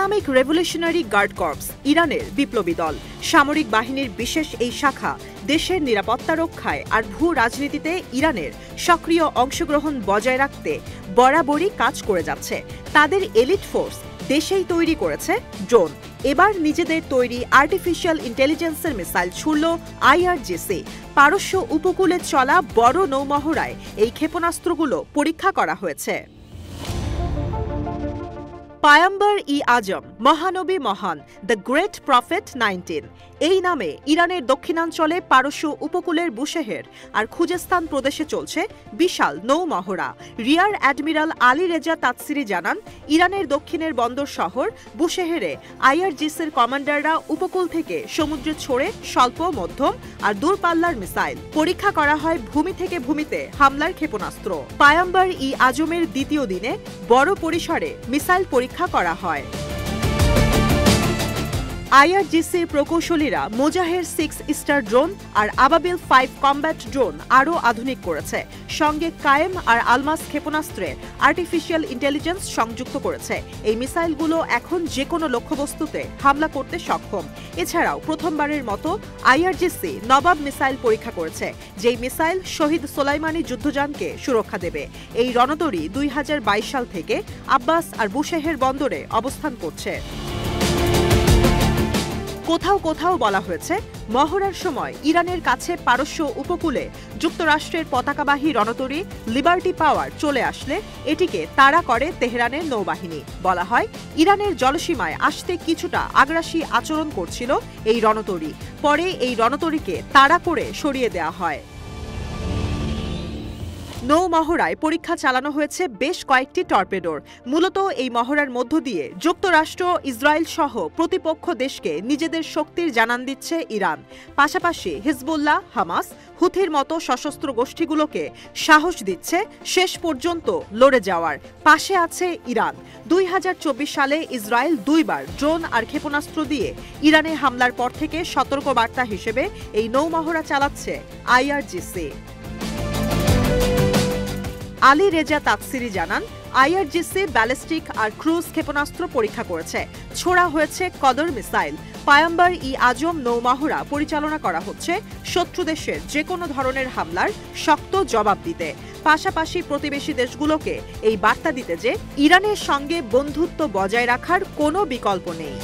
Islamic revolutionary guard corps ইরানের বিপ্লবী দল। সামরিক বাহিনীর বিশেষ এই শাখা দেশের নিরাপত্তা রক্ষায় আর ভূ রাজনীতিতে ইরানের সক্রিয় অংশগ্রহণ বজায় রাখতে বরাবরই কাজ করে যাচ্ছে। তাদের এলিট ফোর্স দেশেই তৈরি করেছে ড্রোন। এবার নিজেদের তৈরি আর্টিফিশিয়াল ইন্টেলিজেন্সের মিসাইল ছুড়ল আইআরজিসি। পারস্য উপকূলে চলা বড় নৌমহড়ায় এই ক্ষেপণাস্ত্রগুলো পরীক্ষা করা হয়েছে। পায়ম্বর ই আজম, মহানবী মহান, দ্য গ্রেট প্রফেট 19 এই নামে ইরানের দক্ষিণাঞ্চলে পারস্য উপকূলের বুশেহের আর খুজেস্তান প্রদেশে চলছে বিশাল নৌমহড়া। রিয়ার অ্যাডমিরাল আলী রেজা তাতসিরি জানান, ইরানের দক্ষিণের বন্দর শহর বুশেহেরে আইআরজিসির কমান্ডাররা উপকূল থেকে সমুদ্রে ছোড়ে স্বল্প, মধ্যম আর দূরপাল্লার মিসাইল। পরীক্ষা করা হয় ভূমি থেকে ভূমিতে হামলার ক্ষেপণাস্ত্র। পায়ম্বর ই আজমের দ্বিতীয় দিনে বড় পরিসরে মিসাইল পরীক্ষা করা হয়। আইআরজিসির প্রকৌশলীরা মোজাহের 6 স্টার ড্রোন আর আবাবিল 5 কমব্যাট ড্রোন আরও আধুনিক করেছে। সঙ্গে কায়েম আর আলমাস ক্ষেপণাস্ত্রে আর্টিফিশিয়াল ইন্টেলিজেন্স সংযুক্ত করেছে। এই মিসাইলগুলো এখন যে কোনো লক্ষ্যবস্তুতে হামলা করতে সক্ষম। এছাড়াও প্রথমবারের মতো আইআরজিসি নবাব মিসাইল পরীক্ষা করেছে, যেই মিসাইল শহীদ সোলাইমানি যুদ্ধযানকে সুরক্ষা দেবে। এই রণতরী 2022 সাল থেকে আব্বাস আর বুশেহের বন্দরে অবস্থান করছে। কোথাও কোথাও বলা হয়েছে, মহড়ার সময় ইরানের কাছে পারস্য উপকূলে যুক্তরাষ্ট্রের পতাকাবাহী রণতরী লিবার্টি পাওয়ার চলে আসলে এটিকে তাড়া করে তেহরানের নৌবাহিনী। বলা হয়, ইরানের জলসীমায় আসতে কিছুটা আগ্রাসী আচরণ করছিল এই রণতরী। পরে এই রণতরীকে তাড়া করে সরিয়ে দেওয়া হয়। নৌমহড়ায় পরীক্ষা চালানো হয়েছে বেশ কয়েকটি টর্পেডোর। মূলত এই মহড়ার মধ্য দিয়ে যুক্তরাষ্ট্র, ইসরায়েল সহ প্রতিপক্ষ দেশকে নিজেদের শক্তির জানান দিচ্ছে ইরান। পাশাপাশি হিজবুল্লাহ, হামাস, হুথির মতো সশস্ত্র গোষ্ঠীগুলোকে সাহস দিচ্ছে শেষ পর্যন্ত লড়ে যাওয়ার। পাশে আছে ইরান। 2024 সালে ইসরায়েল 2 বার ড্রোন আর ক্ষেপণাস্ত্র দিয়ে ইরানে হামলার পর থেকে সতর্কবার্তা হিসেবে এই নৌমহড়া চালাচ্ছে আইআরজিসি। আলী রেজা তাতসিরি জানান, আইআরজিসি ব্যালিস্টিক আর ক্রুজ ক্ষেপণাস্ত্র পরীক্ষা করেছে। ছোড়া হয়েছে কদর মিসাইল। পায়ম্বর ই আজম নৌমহড়া পরিচালনা করা হচ্ছে শত্রু দেশের যে কোনো ধরনের হামলার শক্ত জবাব দিতে। পাশাপাশি প্রতিবেশী দেশগুলোকে এই বার্তা দিতে যে ইরানের সঙ্গে বন্ধুত্ব বজায় রাখার কোনো বিকল্প নেই।